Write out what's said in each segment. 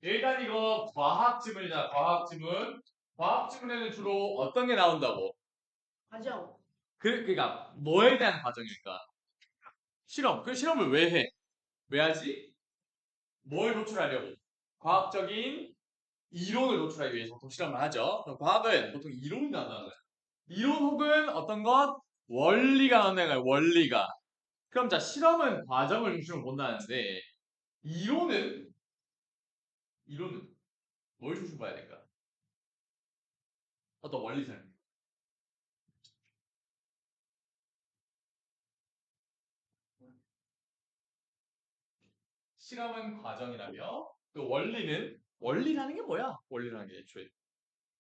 일단 이거 과학 지문이잖아. 과학 지문. 과학 지문에는 주로 어떤 게 나온다고? 과정. 그러니까 뭐에 대한 과정일까? 실험. 그 실험을 왜 해? 왜 하지? 뭘 도출하려고? 과학적인 이론을 도출하기 위해서 보통 실험을 하죠. 그럼 과학은 보통 이론이 나온다는 거야. 이론 혹은 어떤 것 원리가 나온다는 거야. 원리가. 그럼 자 실험은 과정을 중심으로 본다는데 이론은 이론은 뭘 중심으로 봐야 될까? 어떤 원리 설명. 실험은 과정이라며 또 원리라는 게 뭐야? 원리라는 게 애초에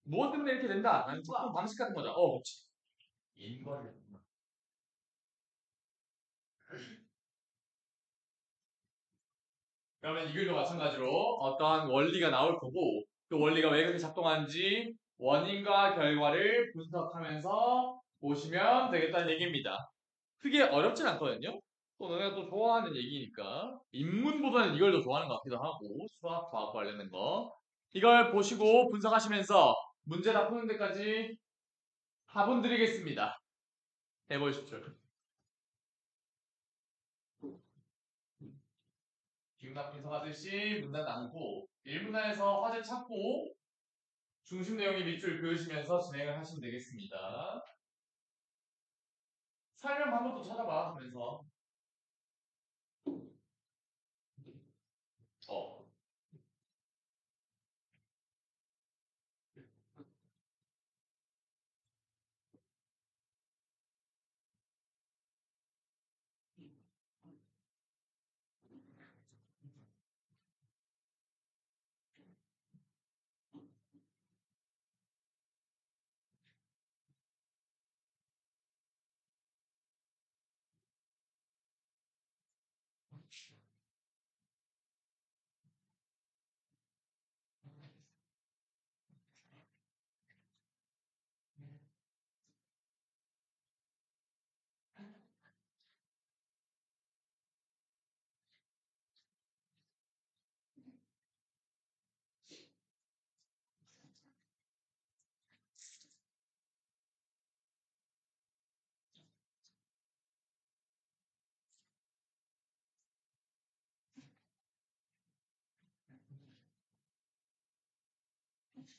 무엇 때문에 이렇게 된다? 라는 인과. 특정 방식 같은 거죠. 그렇지. 인과를. 그러면 이글도 마찬가지로 어떠한 원리가 나올 거고 그 원리가 왜 그렇게 작동하는지 원인과 결과를 분석하면서 보시면 되겠다는 얘기입니다. 크게 어렵진 않거든요. 또 너네가 또 좋아하는 얘기니까 인문보다는 이걸 더 좋아하는 것 같기도 하고 수학, 과학 관련된 거 이걸 보시고 분석하시면서 문제 다 푸는 데까지 답은 드리겠습니다. 해보십시오. 기운납 분석하듯이 문단 나누고 1문단에서 화제 찾고 중심 내용의 밑줄 그으시면서 진행을 하시면 되겠습니다. 설명 방법도 찾아봐 하면서 어.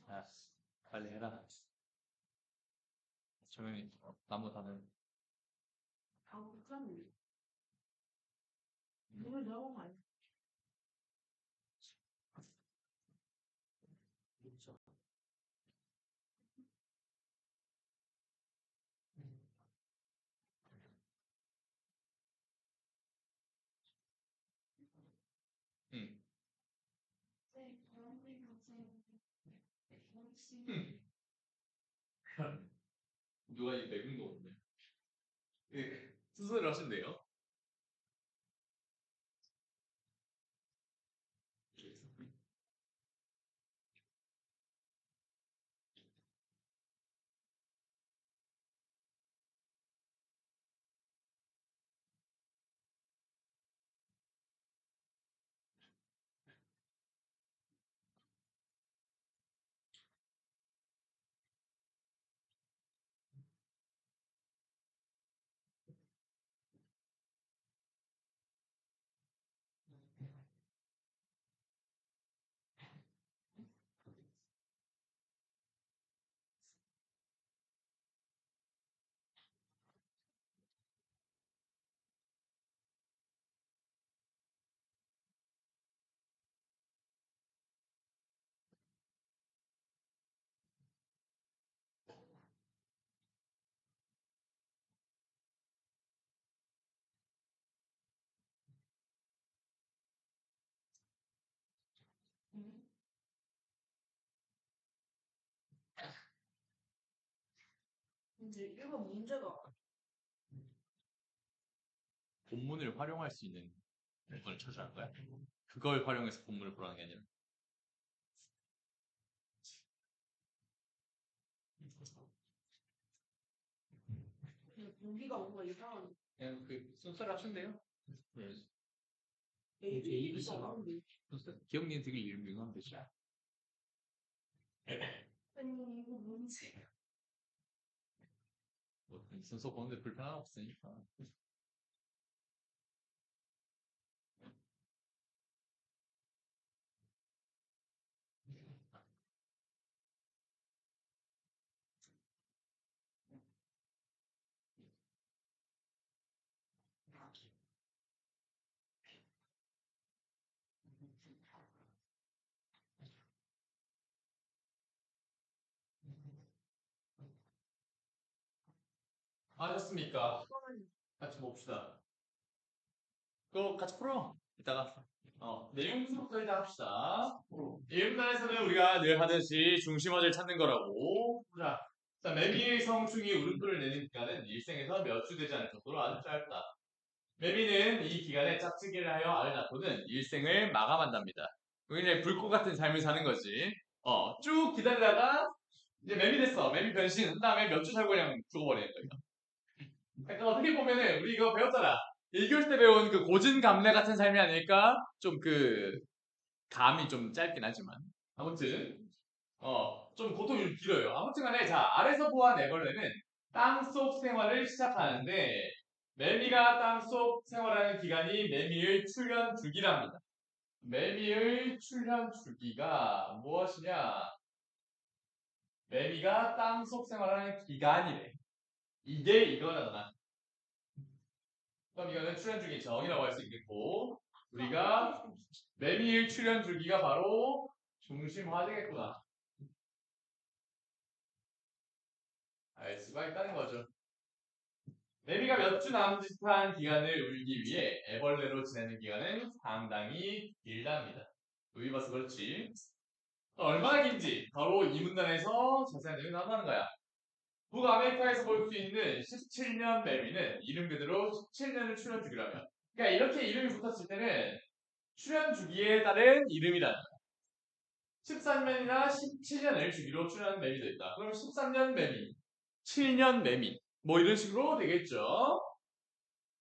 아, 빨리 해라. 조용히 나무 다는 아, 그렇네. 이걸 넣어보면 안 돼. 그렇죠. 응. 누가 이 매운 거 없네. 예, 순서대로 하시면 돼요. 이제 이거 문제가 본문을 활용할 수 있는 걸 찾아낸 거야? 그걸 활용해서 본문을 보라는 게 아니라. 보기가 뭔가 이상한. 그냥 그 순서를 하시면 돼요. 네. A, 나오는데. 기억니은 되게 유명한 뜻이야. 아니, 이거 뭔지. 뭐, 순서 보는데 불편함 없으니까. 아셨습니까? 잠깐만요. 같이 봅시다. 그거 같이 풀어. 이따가. 내용 분석부터 일단 합시다. 이 문단에서는 우리가 늘 하듯이 중심어를 찾는 거라고. 자, 매미의 성충이 울음소리를 내는 기간은 일생에서 몇 주 되지 않을 정도로 아주 짧다. 매미는 이 기간에 짝짓기를 하여 알을 낳고는 일생을 마감한답니다. 그냥 불꽃 같은 삶을 사는 거지. 쭉 기다리다가 이제 매미 됐어. 매미 변신. 그 다음에 몇 주 살고 그냥 죽어버리는 거예요. 그러니까 어떻게 보면은 우리 이거 배웠잖아. 1교시 때 배운 그 고진감래 같은 삶이 아닐까? 좀 그 감이 좀 짧긴 하지만 아무튼 좀 고통이 좀 길어요. 아무튼 간에 자 아래서 보한 애벌레는 땅속 생활을 시작하는데 매미가 땅속 생활하는 기간이 매미의 출현 주기랍니다. 매미의 출현 주기가 무엇이냐? 매미가 땅속 생활하는 기간이래. 이게 이거잖아. 그럼 이거는 출현 주기 정이라고 할 수 있겠고 우리가 매미의 출현 주기가 바로 중심화되겠구나. 알 수가 있다는 거죠. 매미가 몇 주 남짓한 기간을 울기 위해 애벌레로 지내는 기간은 상당히 길답니다. 여기 봐서 그렇지. 얼마나 긴지 바로 이 문단에서 자세한 내용이 나온다는 거야. 북아메리카에서 볼 수 있는 17년 매미는 이름 그대로 17년을 출현 주기라며. 그러니까 이렇게 이름이 붙었을 때는 출현 주기에 따른 이름이라는 거야. 13년이나 17년을 주기로 출현하는 매미도 있다. 그럼 13년 매미, 7년 매미, 뭐 이런 식으로 되겠죠.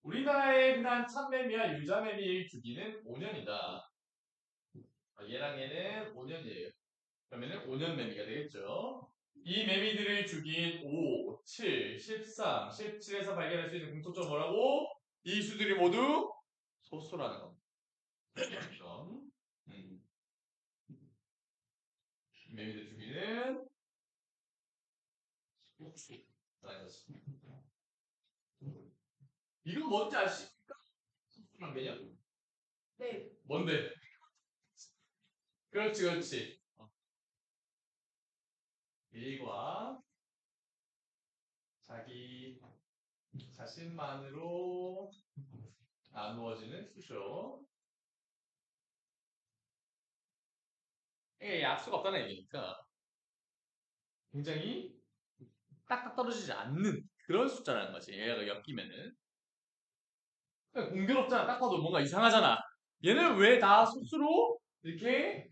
우리나라의 흔한 참매미와 유자매미의 주기는 5년이다. 얘랑 얘는 5년이에요. 그러면은 5년 매미가 되겠죠. 이 매미들의 주기인 5, 7, 13, 17에서 발견할 수 있는 공통점 뭐라고? 이 수들이 모두 소수라는 겁니다. 그럼, 매미들 주기는 소수라는 것입니다. 이거 뭔지 아십니까? 소수란 개념? 네. 뭔데? 그렇지, 그렇지. 일과 자기 자신만으로 나누어지는 수죠. 이게 약수가 없다는 얘기니까 굉장히 딱딱 떨어지지 않는 그런 숫자라는 거지. 얘가 엮이면은. 그러니까 공교롭잖아. 딱 봐도 뭔가 이상하잖아. 얘는 왜 다 소수로 이렇게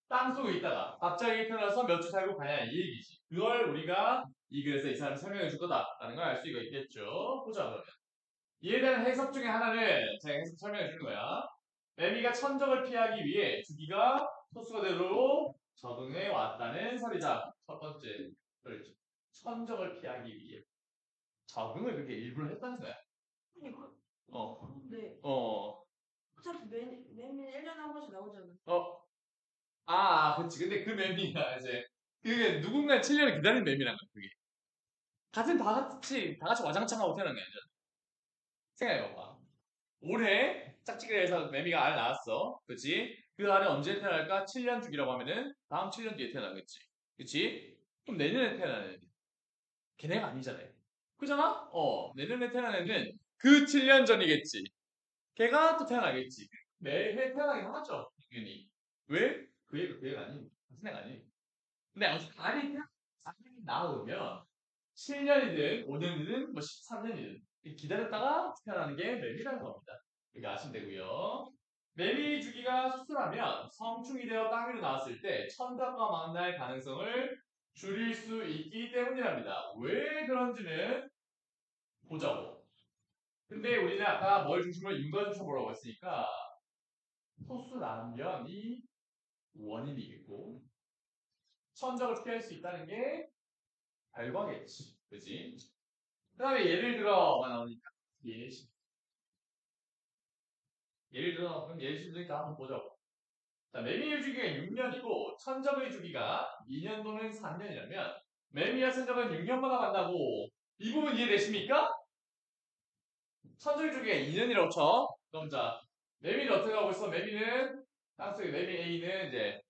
땅속에 있다가 갑자기 태어나서 몇 주 살고 가냐 이 얘기지. 그걸 우리가 이 글에서 이 사람이 설명해 줄 거다라는 걸 알 수가 있겠죠. 보자 그러면. 이에 대한 해석 중에 하나는 제가 해석 설명해 주는 거야. 매미가 천적을 피하기 위해 주기가 소수거대로 적응해 왔다는 설이다. 첫 번째 설이죠. 천적을 피하기 위해 적응을 그렇게 일부러 했다는 거야. 아니, 어, 근데 어, 어차피 매일 1년에 한 번씩 나오잖아. 그치. 근데 그 매미가 이제 그게 누군가 7년을 기다린 매미란 거야. 그게 같은 다 같이 와장창하고 태어난 게 아니잖아. 생각해봐봐. 올해 짝짓기를 해서 매미가 알 낳았어. 그치? 그 알이 언제 태어날까? 7년 주기라고 하면은 다음 7년 뒤에 태어나겠지. 그치? 그럼 내년에 태어나는 애들. 걔네가 아니잖아요. 그잖아? 내년에 태어나는 애는 그 7년 전이겠지. 걔가 또 태어나겠지. 매해 태어나긴 하죠. 당연히. 왜? 그 애가 아니. 같은 애가 아니. 근데 알이 나오면 7년이든 5년이든 뭐 13년이든 기다렸다가 태어나는 게 매미라는 겁니다. 이렇게 아시면 되고요. 매미 주기가 수술하면 성충이 되어 땅 위로 나왔을 때 천적과 만날 가능성을 줄일 수 있기 때문이랍니다. 왜 그런지는 보자고. 근데 우리는 아까 뭘 중심으로 인과 중심으로 보라고 했으니까 소수라면 이 원인이겠고 천적을 피할 수 있다는 게 결과겠지. 그지? 그 다음에 예를 들어가 나오니까 예시. 예를 들어 그럼 예시니까 한번 보자고. 자, 매미의 주기가 6년이고 천적의 주기가 2년 또는 3년이라면 매미와 천적은 6년마다 만나고 이 부분 이해되십니까? 천적의 주기가 2년이라고 쳐. 그럼 자, 매미는 어떻게 하고 있어? 매미는 땅속에 매미 A는 이제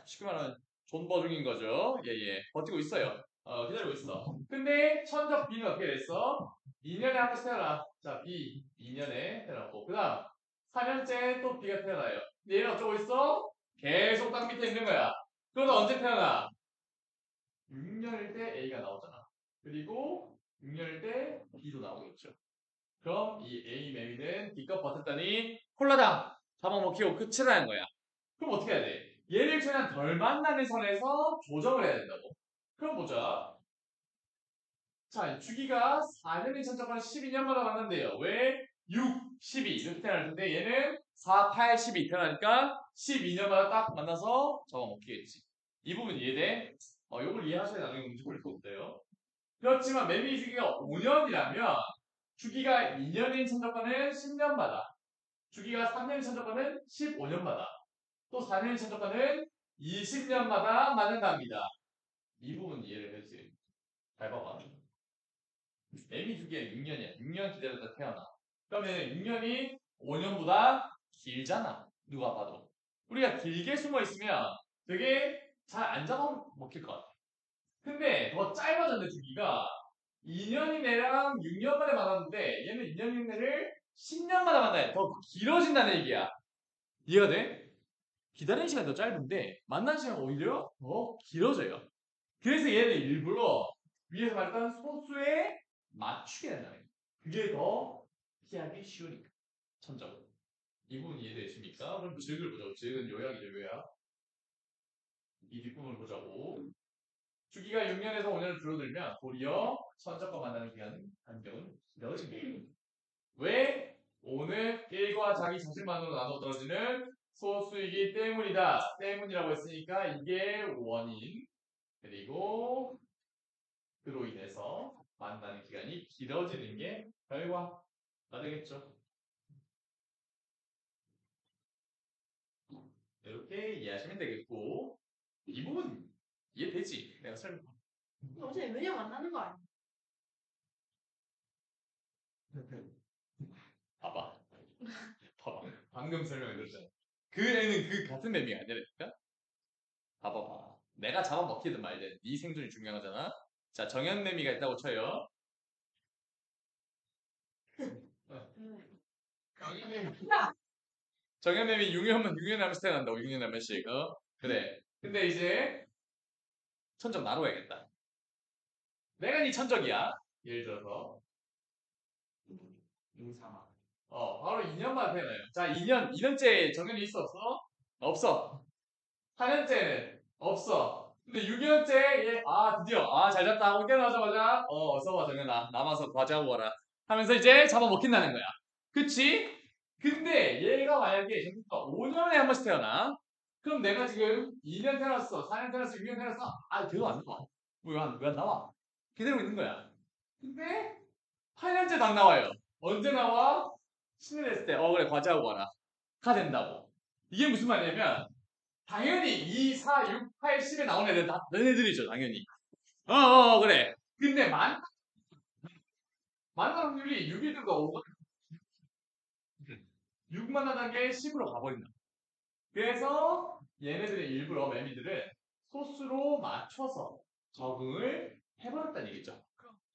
쉽게 말하면 존버 중인 거죠. 예. 버티고 있어요. 기다리고 있어. 근데 천적 B는 어떻게 됐어? 2년에 한 번씩 태어나. 자, B 2년에 태어났고. 그 다음 4년째 또 B가 태어나요. 근데 얘는 어쩌고 있어? 계속 땅 밑에 있는 거야. 그러다 언제 태어나? 6년일 때 A가 나오잖아. 그리고 6년일 때 B도 나오겠죠. 그럼 이 A 매미는 B껏 버텼더니 콜라당 잡아먹히고 끝이라는 거야. 그럼 어떻게 해야 돼? 얘를 최대한 덜 만나는 선에서 조정을 해야 된다고. 그럼 보자. 자, 주기가 4년이 천적한 12년마다 만난대요. 왜? 6, 12 이렇게 태어날 텐데 얘는 4, 8, 12 태어나니까 12년마다 딱 만나서 잡아먹히겠지. 이 부분 이해돼? 요걸 이해하셔야 나중에 문제 풀 수 없대요. 그렇지만 매미 주기가 5년이라면 주기가 2년인 천적과는 10년마다 주기가 3년인 천적과는 15년마다 또 4년인 천적과는 20년마다 맞는답니다. 이 부분 이해를 해주세요. 잘 봐봐. 매미 주기가 6년이야. 6년 기다렸다 태어나. 그러면 6년이 5년보다 길잖아. 누가 봐도. 우리가 길게 숨어 있으면 되게 잘 안 잡아먹힐 것 같아. 근데 더 짧아졌네, 주기가. 2년인 애랑 6년 만에 만났는데 얘는 2년인 애를 10년마다 만나요. 더 길어진다는 얘기야. 이해가 돼? 기다리는 시간이 더 짧은데 만난 시간 오히려 더 길어져요. 그래서 얘는 일부러 위에서 말했던 소수에 맞추게 된다는 거예요. 그게 더 피하기 쉬우니까. 천적으로. 이 부분 이해되십니까? 그럼 즉을 보자고. 즉은 요약이죠, 요약. 이 뒷부분을 보자고. 주기가 6년에서 5년을 줄어들면 도리어 천적과 만나는 기간 간격은 길어집니다. 왜? 오는 1과 자기 자신만으로 나눠 떨어지는 소수이기 때문이다. 때문이라고 했으니까 이게 원인. 그리고 그로 인해서 만나는 기간이 길어지는 게 결과가 되겠죠. 이렇게 이해하시면 되겠고 이 부분 이해되지? 내가 설명. 어차피 매년 만나는 거 아니야? 봐봐. 봐봐. 방금 설명해 드렸잖아. 그 애는 그 같은 맵이 아니라니까? 봐봐봐. 내가 잡아먹히든 말든 네 생존이 중요하잖아. 자, 정연매미가 있다고 쳐요. 정연매미 6년만 6년에 한 번씩 태어난다고 6년에 한 번씩. 그래. 근데 이제 천적 나로 해야겠다. 내가 네 천적이야. 예를 들어서 인사마. 바로 2년만 태어나요. 자, 2년째 정연이 있어 없어? 없어. 4년째는 없어. 근데 6년째 얘 드디어 잘 잤다 하고 깨어나자마자 어서 와 정연아 남아서 과제하고 와라 하면서 이제 잡아먹힌다는 거야. 그치? 근데 얘가 만약에 정규가 5년에 한 번씩 태어나. 그럼 내가 지금 2년 태어났어, 4년 태어났어, 6년 태어났어. 걔도 안 나와. 왜안 나와? 기다리고 있는 거야. 근데 8년째도 안 나와요. 언제 나와? 신이 됐을 때 그래 과제하고 와라. 가 된다고. 이게 무슨 말이냐면 당연히 2, 4, 6, 8, 10에 나온 애들 다 다른 애들이죠, 당연히. 그래. 근데 만날 확률이 6이든가 5가 6만 하던 게 10으로 가버린다. 그래서 얘네들의 일부러 매미들은 소수로 맞춰서 적응을 해버렸다는 얘기죠.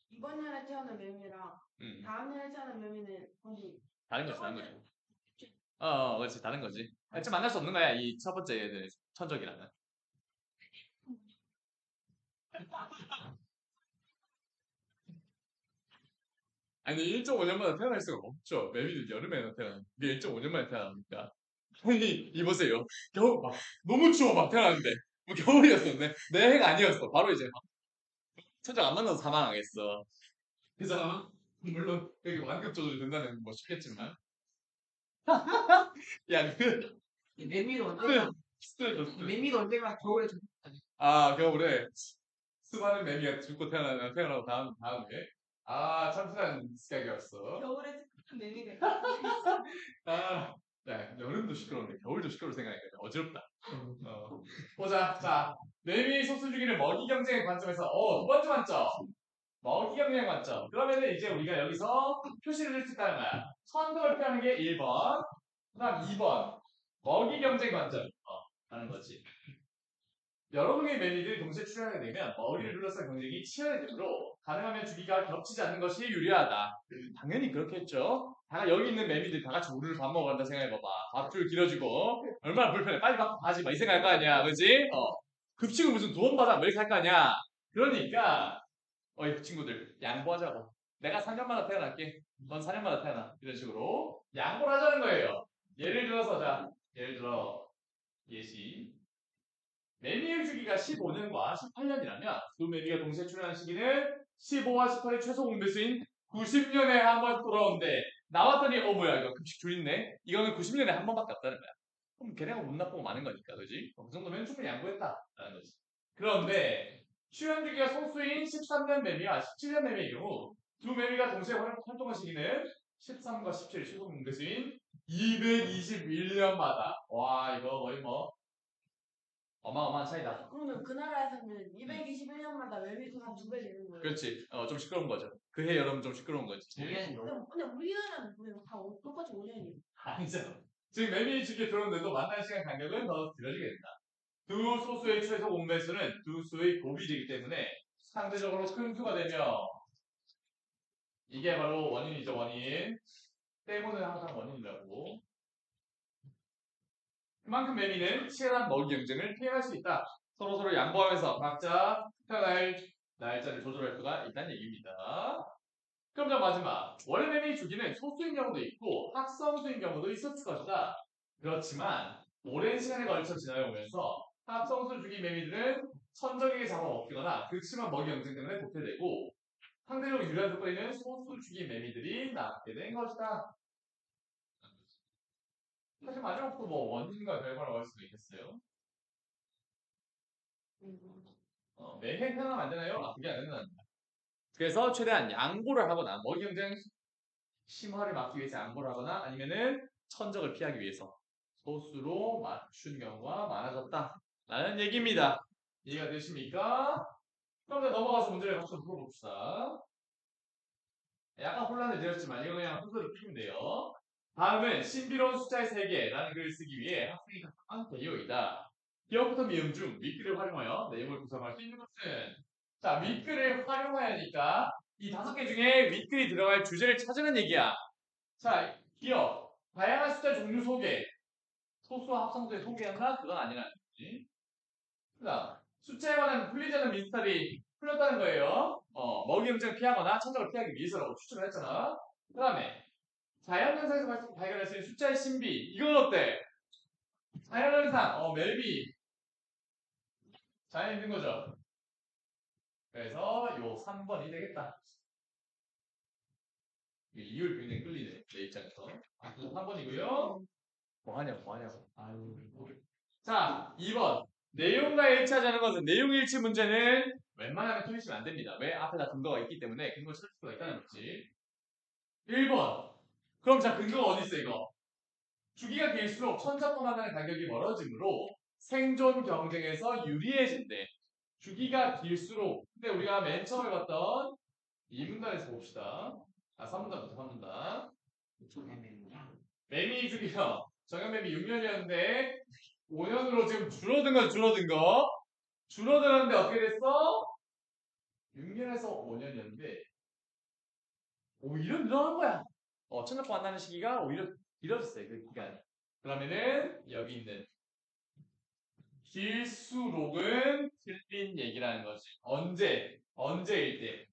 이번 년에 태어난 매미랑 다음 년에 태어난 매미는 거기 다른 거지, 다른 거지. 그렇지, 다른 거지. 진짜 만날 수 없는 거야, 이 첫 번째 애들, 천적이랑은. 아니, 1.5년마다 태어날 수가 없죠. 매미는 여름에나 태어나는 게 1.5년 만에 태어납니까? 아니, 이보세요. 겨울, 너무 추워, 막 태어났는데. 뭐 겨울이었었네. 내 해가 아니었어. 바로 이제 천적 안 만나서 사망하겠어. 그잖아. 물론, 여기 완급 조절이 된다면 뭐 쉽겠지만. 야, 매미도 언젠가 매미도 언젠가 겨울에 좀 겨울에 수많은 매미가 죽고 태어나고 다음에. 참 순한 스카이였어. 겨울에 특별한 매미가 야, 여름도 시끄러운데 겨울도 시끄러울 생각하니까 어지럽다. 보자. 자, 매미 소수주기를 먹이 경쟁의 관점에서, 두 번째 관점. 먹이 경쟁의 관점. 그러면은 이제 우리가 여기서 표시를 할 수 있다는 거야. 천적을 피하는 게 1번. 그 다음 2번. 먹이 경쟁 관점. 하는 거지. 여러 종의 매미들이 동시에 출현하게 되면 먹이를 둘러싼 경쟁이 치열해지므로 가능하면 주기가 겹치지 않는 것이 유리하다. 당연히 그렇겠죠. 여기 있는 매미들 다 같이 우리를 밥 먹으러 간다 생각해봐봐. 밥줄 길어지고 얼마나 불편해. 빨리 밥 가지 마. 이 생각할 거 아니야. 그지? 급식을 무슨 2번 받아. 뭐 이렇게 할 거 아니야. 그러니까 이 친구들 양보하자고. 내가 3년마다 태어날게. 넌 4년마다 태어나. 이런 식으로 양보를 하자는 거예요. 예를 들어 예시. 매미의 주기가 15년과 18년이라면 두 매미가 동시에 출현한 시기는 15와 18의 최소 공배수인 90년에 한 번 돌아오는데 나왔더니 뭐야 이거 급식 줄있네. 이거는 90년에 한 번밖에 없다는 거야. 그럼 걔네가 못 나쁘고 많은 거니까 그지? 그 정도면 충분히 양보했다라는 거지. 그런데 출현 주기가 소수인 13년 매미와 17년 매미의 경우 두 매미가 동시에 활동한 시기는 13과 17의 최소 공배수인 221년마다. 와 이거 거의 어마어마한 차이다. 그러면 그 나라에서는 221년마다 매미수가 2배 되는 거예요. 그렇지. 좀 시끄러운 거죠. 그해 여름 좀 시끄러운 거지. 근데 우리나라는 그냥 다 똑같이 5년이에요. 아니죠. 지금 매미 주기에 들어오는데도 만나는 시간 간격은 더 길어지게 된다. 두 소수의 최소 공배수는 두 수의 곱이 되기 때문에 상대적으로 큰 수가 되며 이게 바로 원인이죠. 원인. 때문은 항상 원인이라고. 그만큼 매미는 치열한 먹이 경쟁을 피해갈 수 있다. 서로 양보하면서 각자 태어날 날짜를 조절할 수가 있다는 얘기입니다. 그럼 자 마지막. 원래 매미 주기는 소수인 경우도 있고 합성수인 경우도 있었을 것이다. 그렇지만 오랜 시간에 걸쳐 지나오면서 합성수 주기 매미들은 천적에게 잡아먹히거나 극심한 먹이 경쟁 때문에 도태되고 상대적으로 유리한 조건에는 소수 주기 매미들이 남게 된 것이다. 사실 마지막도 원인과 결과라고 할 수도 있겠어요. 매해 태어나면 안 되나요? 그게 안 된답니다. 그래서 최대한 양보를 하거나 먹이 경쟁 심화를 막기 위해서 양보를 하거나 아니면은 천적을 피하기 위해서 소수로 맞춘 경우가 많아졌다. 라는 얘기입니다. 이해가 되십니까? 그럼 이제 넘어가서 문제를 한번 풀어봅시다. 약간 혼란을 드렸지만 이거 그냥 순서를 풀면 돼요. 다음은 신비로운 숫자의 세계라는 글을 쓰기 위해 학생이 각한 대요이다. 기억부터 미음 중 윗글을 활용하여 내용을 구성할 수 있는 것은 자 윗글을 활용하니까 이 5개 중에 윗글이 들어갈 주제를 찾으는 얘기야. 자 기억 다양한 숫자 종류 소개 소수와 합성수의 소개한다? 그건 아니라는 거지. 그 다음 숫자에 관한 풀리지 않는 미스터리 풀렸다는 거예요. 먹이 경쟁 피하거나 천적을 피하기 위해서라고 추측을 했잖아. 그 다음에 자연현상에서 발견할 수 있는 숫자의 신비. 이건 어때? 자연현상, 멜비. 자연에 있는 거죠. 그래서 요 3번이 되겠다. 이율 굉장히 끌리네. 내 입장에서. 3번이고요. 뭐하냐고. 아유. 자, 2번. 내용과 일치하지 않은 것은 내용 일치 문제는 웬만하면 틀리시면 안 됩니다. 왜? 앞에 다 근거가 있기 때문에 근거 찾을 수가 있다는 거지. 1번. 그럼 자 근거가 어디 있어 이거? 주기가 길수록 천적과 만나는 간격이 멀어지므로 생존 경쟁에서 유리해진대. 주기가 길수록 근데 우리가 맨 처음에 봤던 이 문단에서 봅시다. 3문단부터 3문단. 매미 주기가 정형매미 6년이었는데 5년으로 지금 줄어든 거. 줄어들었는데 어떻게 됐어? 6년에서 5년이었는데 오히려 늘어난 거야. 천적과 만나는 시기가 오히려 길어졌어요. 그 기간이. 그러면은 여기 있는 길수록은 틀린 얘기라는 거지. 언제일 때?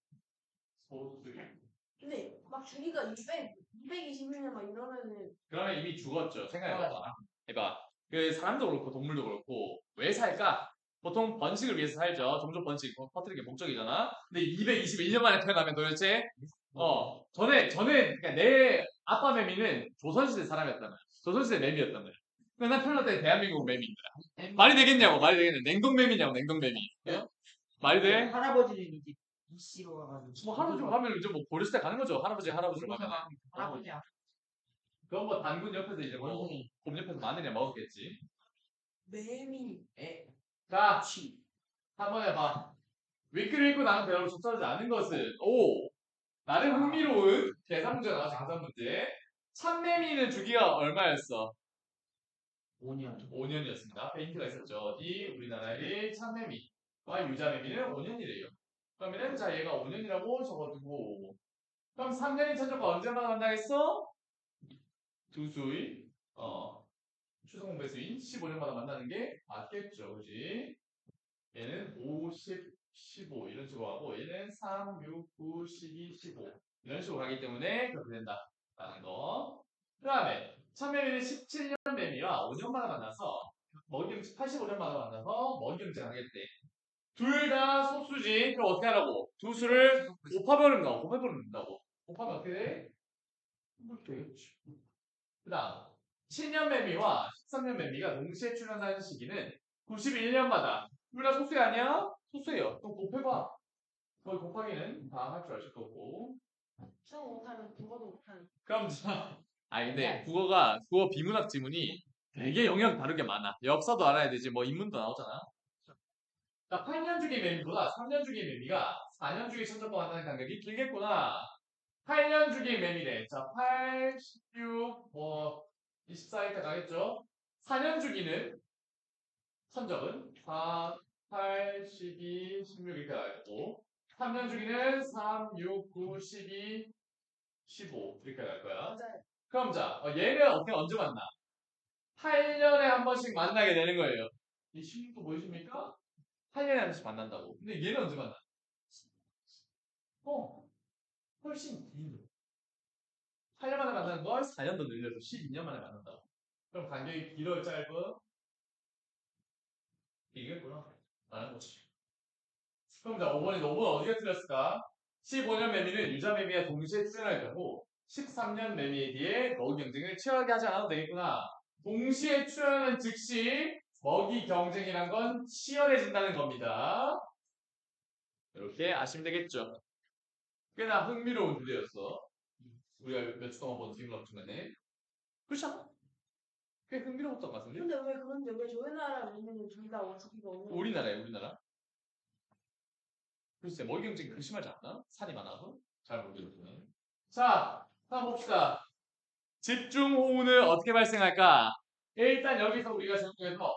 소수일. 근데 막 주기가 221년 막 이러면은 그러면 이미 죽었죠. 생각해봐봐. 해봐. 그 사람도 그렇고 동물도 그렇고 왜 살까? 보통 번식을 위해서 살죠. 종족 번식 퍼뜨리는 게 목적이잖아. 근데 221년 만에 태어나면 도대체 그러니까 내 아빠 매미는 조선시대 사람이었단 말이야. 조선시대 매미였단 말이야. 근데 난 태어날 때 대한민국 매미인 거야. 말이 되겠냐고, 말이 되겠냐. 냉동 매미냐고, 냉동 매미. 어? 말이 돼? 할아버지는 이제 이씨로 가가지고. 뭐 할아버지로 가면 이제 뭐 고려시대 가는 거죠. 할아버지로 가면. 할아버지야. 그건 뭐 단군 옆에서 이제 뭐, 원숭이. 곰 옆에서 마늘이나 먹었겠지. 매미. 자, 한번 해봐. 위크를 읽고 나는 배우를 쫓아오지 않은 것은, 오! 나름 흥미로운 계산 문제가 나왔어, 계산 문제. 참매미는 주기가 얼마였어? 5년. 5년이었습니다. 앞에 힌트가 있었죠. 어디? 우리나라의 참매미와 유자매미는 5년이래요. 그러면은, 자, 얘가 5년이라고 적어두고. 그럼 3년이 천적과 언제마다 만나겠어? 두 수의, 추석 공배수인 15년마다 만나는 게 맞겠죠. 그지? 얘는 5, 10, 15 이런 식으로 하고 얘는 3, 6, 9, 12, 15 이런 식으로 가기 때문에 그렇게 된다라는 거. 그 다음에 참매미는 17년 매미와 5년마다 만나서 먹이경쟁 85년마다 만나서 먹이경쟁 하겠대. 둘 다 소수지. 그럼 어떻게 하라고? 두 수를 곱해버리면 된다고. 곱하면 어떻게 돼? 이렇게 되겠지. 그 다음 7년 매미와 13년 매미가 동시에 출현하는 시기는 91년마다 둘 다 소수이 아니야? 소수예요. 그럼 곱해봐. 거의 곱하기는 다 할 줄 아실 거고. 시험 못하면 국어도 못하는. 그럼 근데 국어 비문학 지문이 되게 영역 다르게 많아. 역사도 알아야 되지. 뭐 인문도 나오잖아. 자, 8년 주기 매미보다 3년 주기 매미가 4년 주기 천적과 만나는 간격이 길겠구나. 8년 주기 매미래. 자, 8, 16, 24일까지 가겠죠? 4년 주기는 천적은 4, 8, 12, 16 이렇게 가겠고 3년 주기는 3, 6, 9, 12, 15 이렇게 갈 거야. 맞아요. 그럼 자, 얘는 어떻게 언제 만나? 8년에 한 번씩 만나게 되는 거예요. 이 16도 보이십니까? 8년에 한 번씩 만난다고. 근데 얘는 언제 만나? 훨씬 긴. 8년 만에 만나는 걸 4년 더 늘려서 12년 만에 만난다고. 그럼 간격이 길어요, 짧아? 이겠구나. 라는 거지. 그럼 자, 5번 어디가 틀렸을까? 15년 매미는 유자 매미와 동시에 출연할 경우 13년 매미에 비해 먹이 경쟁을 치열하게 하지 않아도 되겠구나. 동시에 출연하는 즉시 먹이 경쟁이란 건 치열해진다는 겁니다. 이렇게 아시면 되겠죠. 꽤나 흥미로운 주제였어. 우리가 몇 주 동안 본 지금 중간에. 그렇지 않아? 꽤 흥미로웠던 것 같은데? 근데 왜 저희 나라 민들은 둘다 어떻게가 없는 우리나라에 우리나라. 글쎄, 먹이 경쟁이 그렇게 심하지 않나? 살이 많아서? 잘 모르겠지만. 자, 한번 봅시다. 집중호우는 어떻게 발생할까? 일단 여기서 우리가 적용해서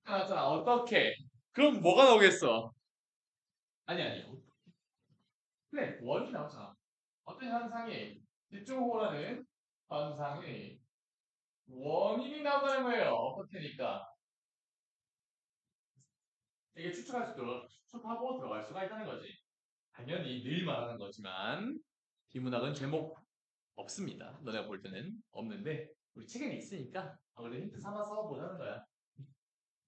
나왔잖아. 어떻게? 그럼 뭐가 나오겠어? 아니. 그래, 원이 나오잖아. 어떤 현상이 집중호우라는 현상이 원인이 나온다는 거예요. 어떻게니까? 이게 추측하고 들어갈 수가 있다는 거지. 당연히 늘 말하는 거지만 비문학은 제목 없습니다. 너네가 볼 때는 없는데 우리 책에는 있으니까 원래 힌트 삼아서 보자는 거야.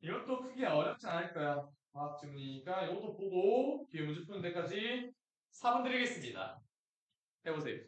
이것도 크게 어렵지 않을 거야. 과학 정리니까 이것도 보고 뒤에 문제 푸는 데까지 4분 드리겠습니다. 해보세요.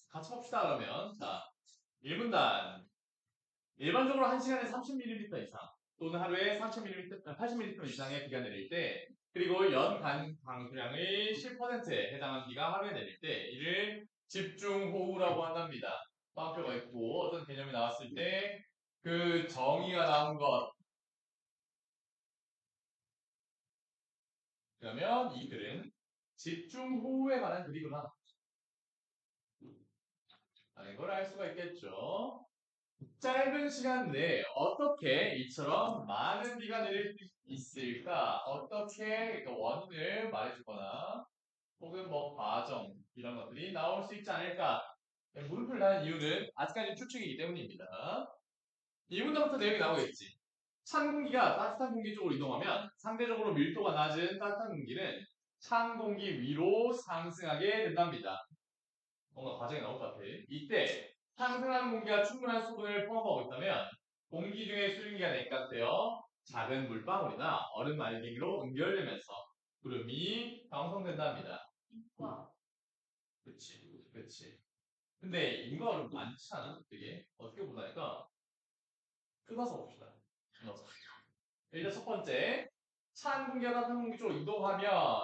같이 봅시다, 그러면. 자, 1분단. 일반적으로 1시간에 30ml 이상 또는 하루에 30ml, 80ml 이상의 비가 내릴 때 그리고 연간 강수량의 10%에 해당하는 비가 하루에 내릴 때 이를 집중호우라고 한답니다. 따옴표가 있고 어떤 개념이 나왔을 때 그 정의가 나온 것 그러면 이 글은 집중호우에 관한 글이구나 라는 걸 알 수가 있겠죠. 짧은 시간 내에 어떻게 이처럼 많은 비가 내릴 수 있을까? 어떻게 그 원인을 말해주거나 혹은 뭐 과정 이런 것들이 나올 수 있지 않을까? 물음표를 다는 이유는 아직까지 추측이기 때문입니다. 이 문장부터 내용이 나오겠지. 찬 공기가 따뜻한 공기 쪽으로 이동하면 상대적으로 밀도가 낮은 따뜻한 공기는 찬 공기 위로 상승하게 된답니다. 뭔가 과정이 나올 것 같아. 이때 상승하는 공기가 충분한 수분을 포함하고 있다면 공기 중에 수증기가 냉각되어 작은 물방울이나 얼음 알갱이로 응결되면서 구름이 형성된답니다. 와. 그치. 근데 인과얼음 많지 않아? 되게 어떻게 보다니까 끊어서 봅시다. 끊어서. 일단 첫 번째 찬 공기가 따뜻한 공기 쪽으로 이동하면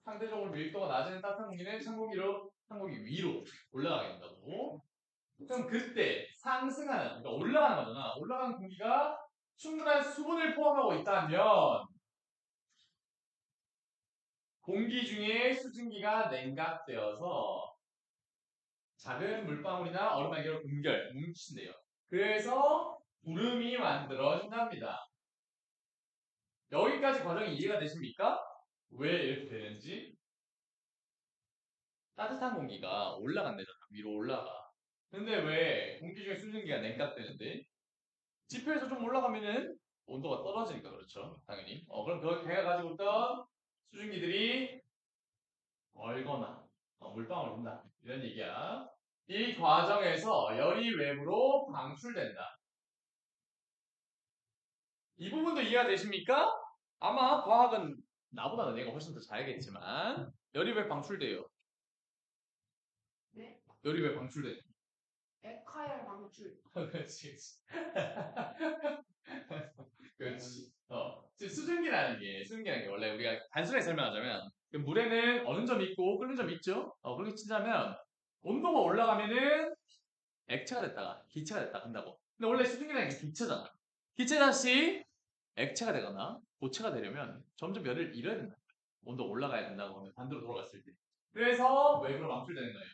상대적으로 밀도가 낮은 따뜻한 공기는 찬 공기 위로 올라가게 된다고. 그럼 그때 상승하는, 그러니까 올라가는 거잖아. 올라가는 공기가 충분한 수분을 포함하고 있다면 공기 중에 수증기가 냉각되어서 작은 물방울이나 얼음알갱이로 뭉친대요. 그래서 구름이 만들어진답니다. 여기까지 과정이 이해가 되십니까? 왜 이렇게 되는지? 따뜻한 공기가 올라간대잖아. 위로 올라가. 근데 왜 공기 중에 수증기가 냉각되는데? 지표에서 좀 올라가면은 온도가 떨어지니까 그렇죠. 당연히. 그럼 걔가 가지고 있던 수증기들이 얼거나 물방울 온다. 이런 얘기야. 이 과정에서 열이 외부로 방출된다. 이 부분도 이해가 되십니까? 아마 과학은 나보다는 내가 훨씬 더 잘하겠지만 열이 왜 방출돼요? 네? 열이 왜 방출돼? 에카열 방출. 그렇지. 그렇지. 수증기라는 게 원래 우리가 단순하게 설명하자면 그 물에는 어느 점이 있고 끓는 점이 있죠. 그렇게 치자면 온도가 올라가면은 액체가 됐다가 기체가 됐다 한다고. 근데 원래 수증기라는 게 기체잖아. 기체 다시 액체가 되거나 고체가 되려면 점점 열을 잃어야 된다. 온도가 올라가야 된다고 하면 반대로 돌아갔을 때. 그래서 외부로 방출되는 거예요.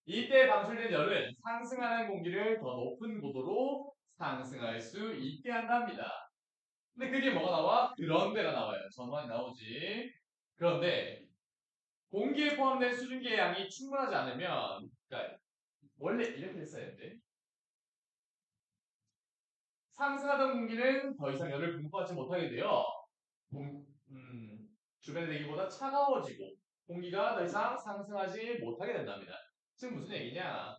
이때 방출된 열은 상승하는 공기를 더 높은 고도로 상승할 수 있게 한답니다. 근데 그게 뭐가 나와? 그런데가 나와요. 전환이 나오지. 그런데 공기에 포함된 수증기의 양이 충분하지 않으면, 그러니까 원래 이렇게 했어야 했는데 상승하던 공기는 더 이상 열을 분포하지 못하게 되어 주변의 대기보다 차가워지고 공기가 더 이상 상승하지 못하게 된답니다. 지금 무슨 얘기냐?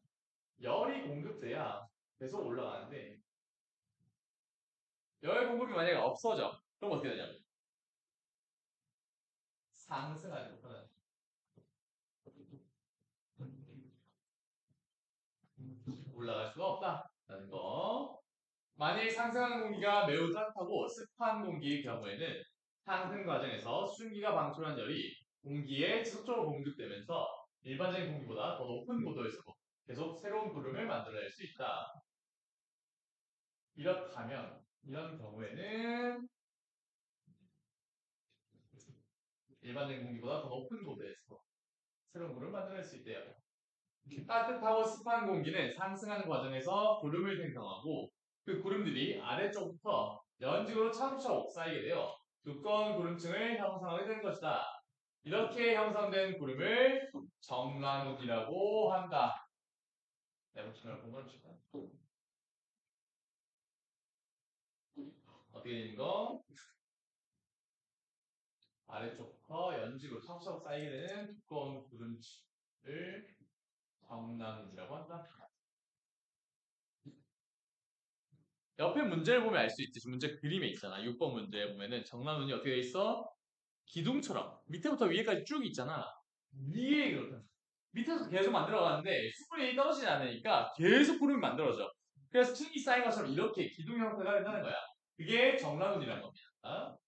열이 공급돼야 계속 올라가는데 열 공급이 만약에 없어져. 그럼 어떻게 되냐면 상승하지 못하는 올라갈 수가 없다라는 거. 만일 상승하는 공기가 매우 따뜻하고 습한 공기의 경우에는 상승 과정에서 수증기가 방출한 열이 공기에 지속적으로 공급되면서 일반적인 공기보다 더 높은 고도에서 계속 새로운 구름을 만들어낼 수 있다. 이렇다면 이런 경우에는 일반적인 공기보다 더 높은 고도에서 새로운 구름을 만들어낼 수 있대요. 따뜻하고 습한 공기는 상승하는 과정에서 구름을 생성하고 그 구름들이 아래쪽부터 연직으로 차곡차곡 쌓이게 되어 두꺼운 구름층을 형성하게 되는 것이다. 이렇게 형성된 구름을 정란운이라고 한다. 내부침을 공부합시다. 어떻게 되는 거? 아래쪽부터 연직으로 차곡차곡 쌓이게 되는 두꺼운 구름층을 정란운이라고 한다. 옆에 문제를 보면 알 수 있듯이 문제 그림에 있잖아. 6번 문제에 보면은 정남눈이 어떻게 돼 있어? 기둥처럼 밑에부터 위에까지 쭉 있잖아. 위에 그렇다. 밑에서 계속 만들어가는데 수분이 떨어지지 않으니까 계속 구름이 만들어져. 그래서 층이 쌓인 것처럼 이렇게 기둥 형태가 된다는 거야. 그게 정남눈이라는 겁니다.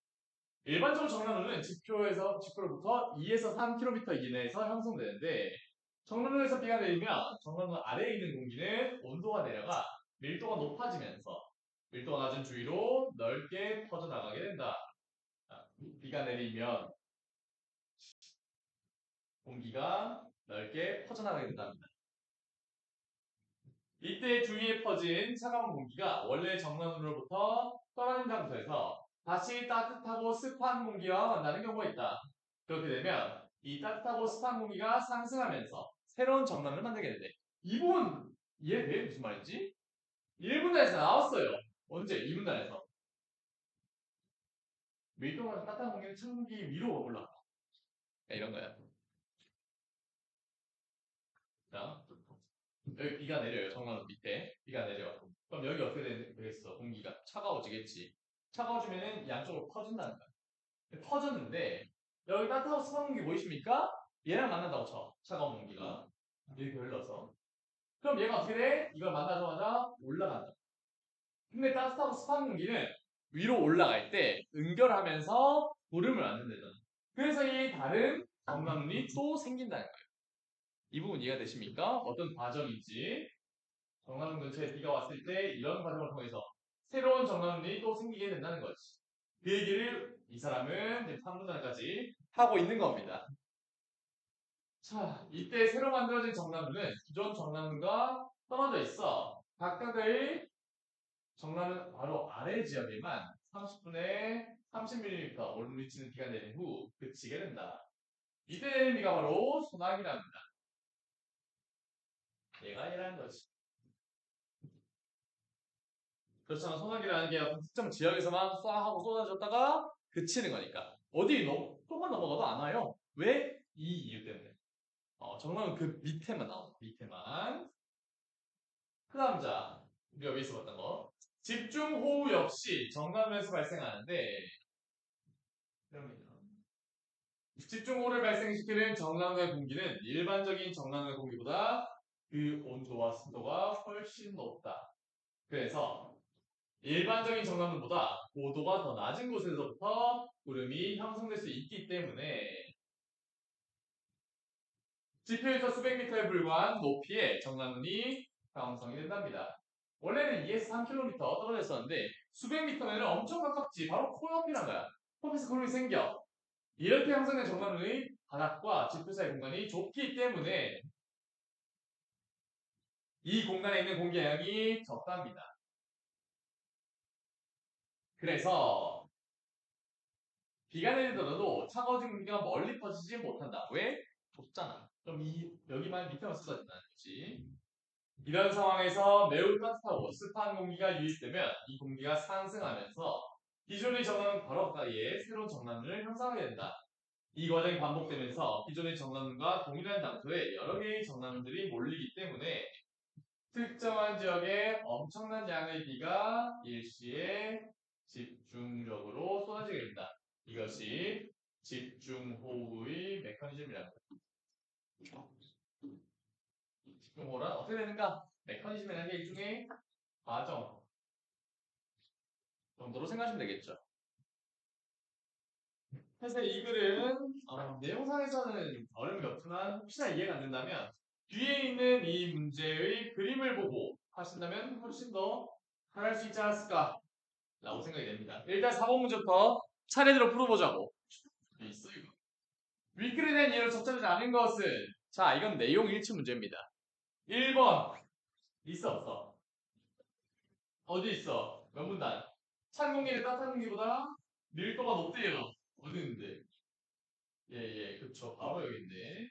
일반적으로 정남눈은 지표로부터 2에서 3km 이내에서 형성되는데 정남눈에서 비가 내리면 정남눈 아래에 있는 공기는 온도가 내려가 밀도가 높아지면서 밀도가 낮은 주위로 넓게 퍼져나가게 된다. 비가 내리면 공기가 넓게 퍼져나가게 된답니다. 이때 주위에 퍼진 차가운 공기가 원래 정남으로부터 떨어진 장소에서 다시 따뜻하고 습한 공기와 만나는 경우가 있다. 그렇게 되면 이 따뜻하고 습한 공기가 상승하면서 새로운 정남을 만들게 된대. 이 부분 이해돼? 무슨 말인지? 1분단에서 나왔어요. 언제? 2분단에서. 밀도가 따뜻한 공기는 찬 공기 위로 올라가. 이런 거야. 자, 여기 비가 내려요. 정남로 밑에 비가 내려. 그럼 여기 어떻게 되겠어? 공기가 차가워지겠지. 차가워지면은 양쪽으로 퍼진다는 거야. 퍼졌는데 여기 따뜻하고 습한 공기 보이십니까? 얘랑 만난다고 쳐. 차가운 공기가 이렇게 흘러서. 그럼 얘가 어떻게 돼? 이걸 만나자마자 올라간다. 근데 따뜻하고 습한 공기는 위로 올라갈 때 응결하면서 구름을 만든다잖아. 그래서 이 다른 정남눈이 또 생긴다는 거예요. 이 부분 이해가 되십니까? 어떤 과정인지. 정남눈 근처에 비가 왔을 때 이런 과정을 통해서 새로운 정남눈이 또 생기게 된다는 거지. 그 얘기를 이 사람은 이제 3분단까지 하고 있는 겁니다. 자, 이때 새로 만들어진 정남눈은 기존 정남눈과 떨어져 있어. 각각의 정남은 바로 아래 지역에만 30분에 30mm 올리치는 비가 내린 후 그치게 된다. 이때 내린 비가 바로 소나기랍니다. 얘가 이라는 거지. 그렇잖아. 소나기라는 게 어떤 특정 지역에서만 쏴 하고 쏟아졌다가 그치는 거니까. 어디 조금만 넘어가도 안 와요. 왜? 이 이유 때문에. 정말은 그 밑에만 나온다. 밑에만. 그 다음 자, 우리가 위에서 봤던 거. 집중호우 역시 정남에서 발생하는데 집중호우를 발생시키는 정남의 공기는 일반적인 정남의 공기보다 그 온도와 습도가 훨씬 높다. 그래서 일반적인 정남보다 고도가 더 낮은 곳에서부터 구름이 형성될 수 있기 때문에 지표에서 수백 미터에 불과한 높이의 정남눈이 형성이 된답니다. 원래는 2에서 3km 떨어져 있었는데 수백 미터면 엄청 가깝지. 바로 코옆이란 거야. 코앞에서 구름이 생겨. 이렇게 형성된 정남눈의 바닥과 지표 사이 공간이 좁기 때문에 이 공간에 있는 공기 양이 적답니다. 그래서 비가 내리더라도 차가워진 공기가 멀리 퍼지지 못한다. 왜? 좁잖아. 그럼 여기만 밑에만 쏟아진다는 거지. 이런 상황에서 매우 따뜻하고 습한 공기가 유입되면 이 공기가 상승하면서 기존의 정남은 바로 가까이에 새로운 정남을 형성하게 된다. 이 과정이 반복되면서 기존의 정남과 동일한 장소에 여러 개의 정남들이 몰리기 때문에 특정한 지역에 엄청난 양의 비가 일시에 집중적으로 쏟아지게 된다. 이것이 집중호우의 메커니즘이라고 합니다. 집중호우란 어떻게 되는가? 메커니즘이라는 게 일종의 과정 정도로 생각하시면 되겠죠. 그래서 이 글은 내용상에서는 어려움이 없지만 혹시나 이해가 안 된다면 뒤에 있는 이 문제의 그림을 보고 하신다면 훨씬 더 잘할 수 있지 않았을까 라고 생각이 됩니다. 일단 4번 문제부터 차례대로 풀어보자고. 있어 이거. 윗글에 대한 이해로 적절하지 않은 것은 자 이건 내용 일치 문제입니다. 1번 있어 없어? 어디 있어? 몇 문단? 찬 공기는 따뜻한 공기보다 밀도가 높대요. 어디 있는데? 예, 그쵸. 바로 여기 있네.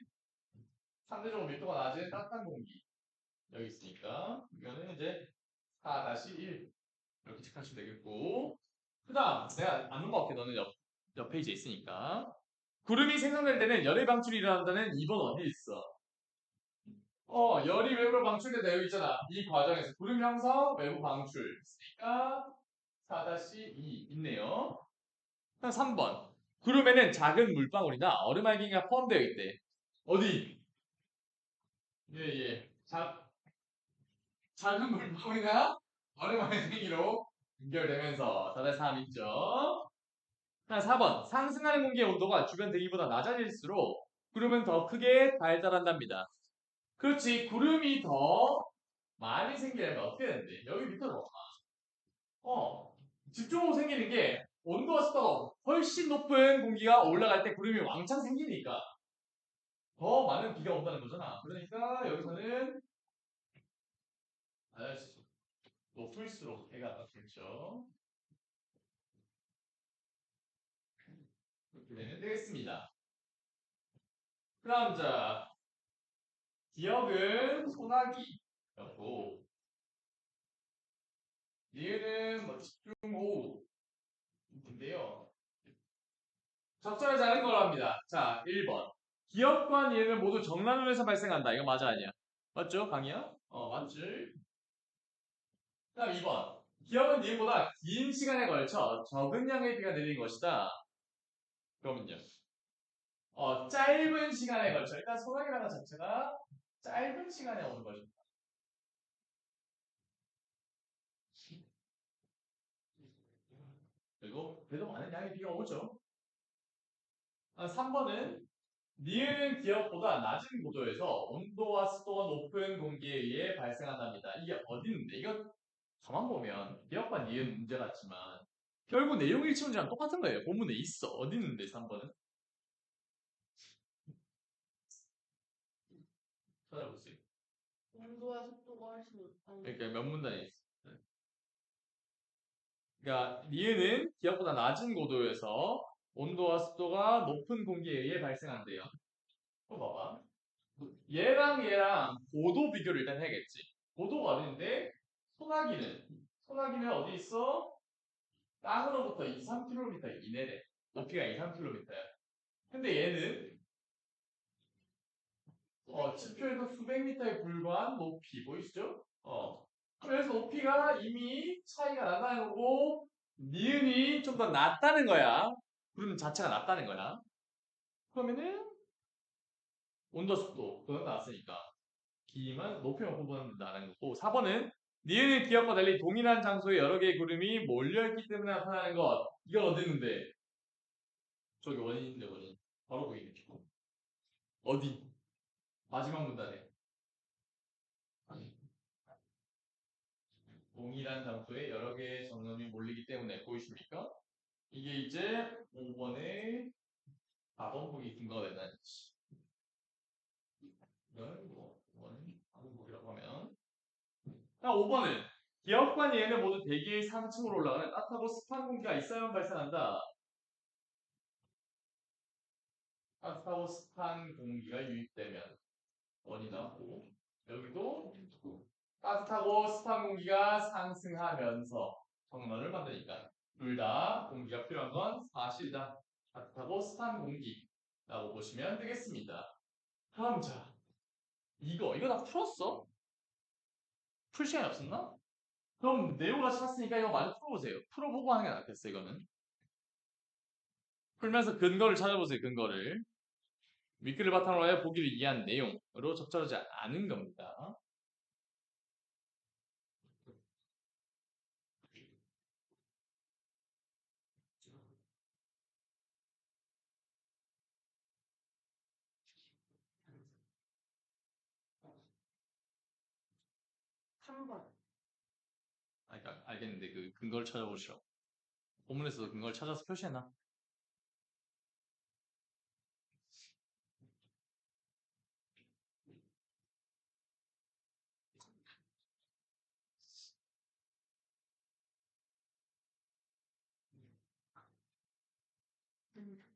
상대적으로 밀도가 낮은 따뜻한 공기. 여기 있으니까. 이거는 이제 4-1 이렇게 체크하시면 되겠고. 그 다음, 내가 안 넘어갈게. 너는 옆 페이지에 있으니까. 구름이 생성될 때는 열의 방출이 일어난다는 2번 어디 있어? 열이 외부로 방출된다. 여기 있잖아. 이 과정에서 구름 형성, 외부 방출. 있으니까 4-2 있네요. 그럼 3번. 구름에는 작은 물방울이나 얼음알갱이가 포함되어 있대. 어디? 예. 작은 물방울이나 얼음알갱이로 연결되면서 4-3 있죠. 자, 4번. 상승하는 공기의 온도가 주변 대기보다 낮아질수록 구름은 더 크게 발달한답니다. 그렇지. 구름이 더 많이 생기려면 어떻게 되는데? 여기 밑으로 어, 집중호우 생기는 게 온도가 습도가 훨씬 높은 공기가 올라갈 때 구름이 왕창 생기니까 더 많은 비가 온다는 거잖아. 그러니까 여기서는 아저씨 높을수록 해가 떴겠죠. 그렇게 되면 되겠습니다. 그럼 자 기억은 소나기였고 니은은 뭐 집중호우인데요. 적절하지 않은 거랍니다. 자, 1번. 기억과 니은은 모두 정란원에서 발생한다. 이거 맞아 아니야? 맞죠? 강이야? 맞지? 그다음 2번. 기억은 니은보다 긴 시간에 걸쳐 적은 양의 비가 내린 것이다. 그러면요. 짧은 시간에 걸쳐. 일단 소나기라는 자체가 짧은 시간에 오는 거죠. 그리고 그래도 많은 양의 비가 오죠. 3번은 니은 기억보다 낮은 고도에서 온도와 습도가 높은 공기에 의해 발생한답니다. 이게 어디 있는데? 이거 가만 보면 기억과 니은 문제 같지만 결국 내용 일치 문제랑 똑같은 거예요. 본문에 있어. 어디 있는데 3번은? 찾아보세요. 온도와 습도가 훨씬 그러니까 몇 문단에 있어. 그러니까 니은은 기억보다 낮은 고도에서 온도와 습도가 높은 공기에 의해 발생한대요. 또 봐봐. 얘랑 고도 비교를 일단 해야겠지. 고도가 어딘데? 소나기는 어디 있어? 땅으로부터 2, 3km 이내래. 높이가 2, 3km야. 근데 얘는 지표에서 수백 미터에 불과한 높이 보이시죠? 그래서 높이가 이미 차이가 나다는 거고 니은이 좀 더 낮다는 거야. 구름 자체가 낮다는 거야. 그러면은 온도 습도 그건 나왔으니까 기만 높이만 구분한다는 거고 4번은 니은의 기억과 달리 동일한 장소에 여러 개의 구름이 몰려있기 때문에 나타나는 것. 이건 어디 있는데? 저기 원인인데 원인. 바로 보이네. 어디? 마지막 문단에. 동일한 장소에 여러 개의 정점이 몰리기 때문에 보이십니까? 이게 이제 5번의 4번 보기 근거가 된다는 뜻이. 이걸 뭐 5번 보기라고 하면 5번은 기업관 얘는 모두 대기의 상층으로 올라가는 따뜻하고 습한 공기가 있어야만 발생한다. 따뜻하고 습한 공기가 유입되면 원이 나오고 여기도 따뜻하고 습한 공기가 상승하면서 정론을 만드니까 둘 다 공기가 필요한 건 사실이다. 따뜻하고 습한 공기라고 보시면 되겠습니다. 다음 자 이거 다 풀었어? 풀 시간이 없었나? 그럼 내용을 찾았으니까 이거 마저 풀어보세요. 풀어보고 하는 게 낫겠어 이거는. 풀면서 근거를 찾아보세요. 근거를. 윗글을 바탕으로 하여 보기를 이해한 내용으로 적절하지 않은 겁니다. 3번. 그러니까 알겠는데 그 근거를 찾아보시오. 본문에서도 근거를 찾아서 표시해놔. 음.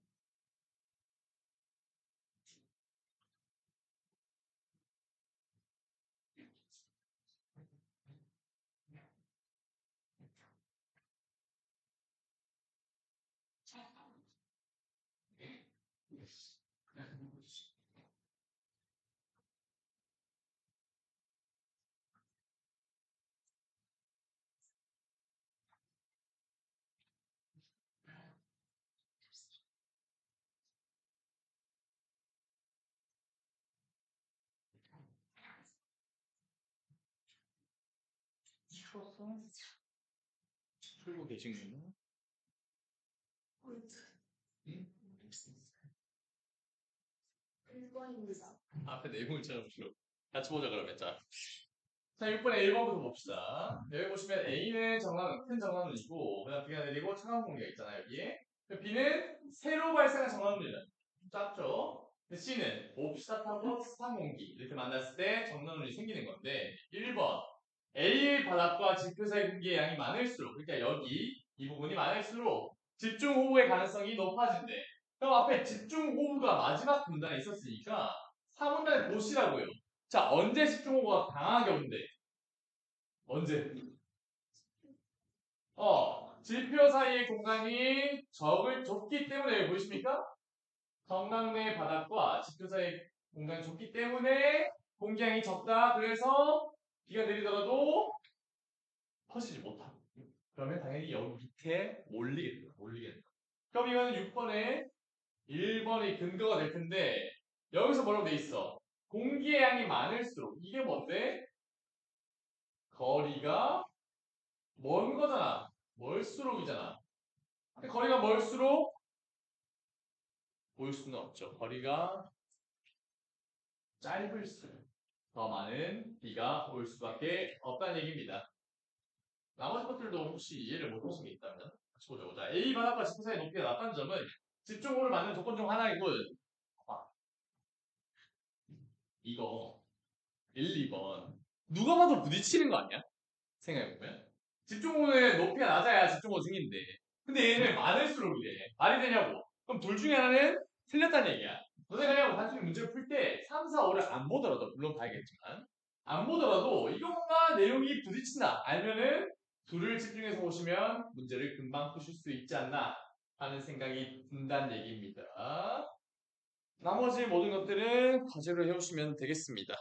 줬어. 풀고 계시군요. 응? 1번입니다. 앞에 내용을 찾아보시고 같이 보자 그러면 자 6번에 1번부터 봅시다. 여기 보시면 A는 큰 정관운이고 그 다음 B가 내리고 차가운 공기가 있잖아요 여기에. B는 새로 발생한 정관운이다. 작죠? C는 옵시tat하고 스탄 공기 이렇게 만났을 때 정관운이 생기는 건데 1번 A의 바닥과 지표 사이 공기의 양이 많을수록 그러니까 여기 이 부분이 많을수록 집중호우의 가능성이 높아진대. 그럼 앞에 집중호우가 마지막 분단에 있었으니까 4분단을 보시라고요. 자, 언제 집중호우가 강하게 온대? 언제? 지표 사이의 공간이 좁기 때문에 보이십니까? 정강 내 바닥과 지표 사이의 공간이 좁기 때문에 공기량이 적다. 그래서 비가 내리더라도 퍼지지 못하고. 그러면 당연히 여기 밑에 몰리겠다. 그럼 이거는 6번에 1번이 근거가 될 텐데 여기서 뭐라고 돼 있어? 공기의 양이 많을수록 이게 뭔데? 거리가 먼 거잖아. 멀수록이잖아. 근데 거리가 멀수록 올 수는 없죠. 거리가 짧을수록 더 많은 비가 올 수밖에 없다는 얘기입니다. 나머지 것들도 혹시 이해를 못하신 게 있다면 같이 보자고. 자, A 바닥과 지표 사이 높이가 낮다는 점은 집중호우를 만드는 조건 중 하나이고 이거 1, 2번 누가 봐도 부딪히는 거 아니야? 생각해보면 집중호우는 높이가 낮아야 집중호우 생긴대. 근데 얘는 많을수록 이래. 말이 되냐고. 그럼 둘 중에 하나는 틀렸다는 얘기야. 너네가 그냥 단순히 문제를 풀 때 3, 4, 5를 안 보더라도 물론 봐야겠지만 안 보더라도 이것과 내용이 부딪힌다 알면은 둘을 집중해서 보시면 문제를 금방 푸실 수 있지 않나 하는 생각이 든다는 얘기입니다. 나머지 모든 것들은 과제로 해오시면 되겠습니다.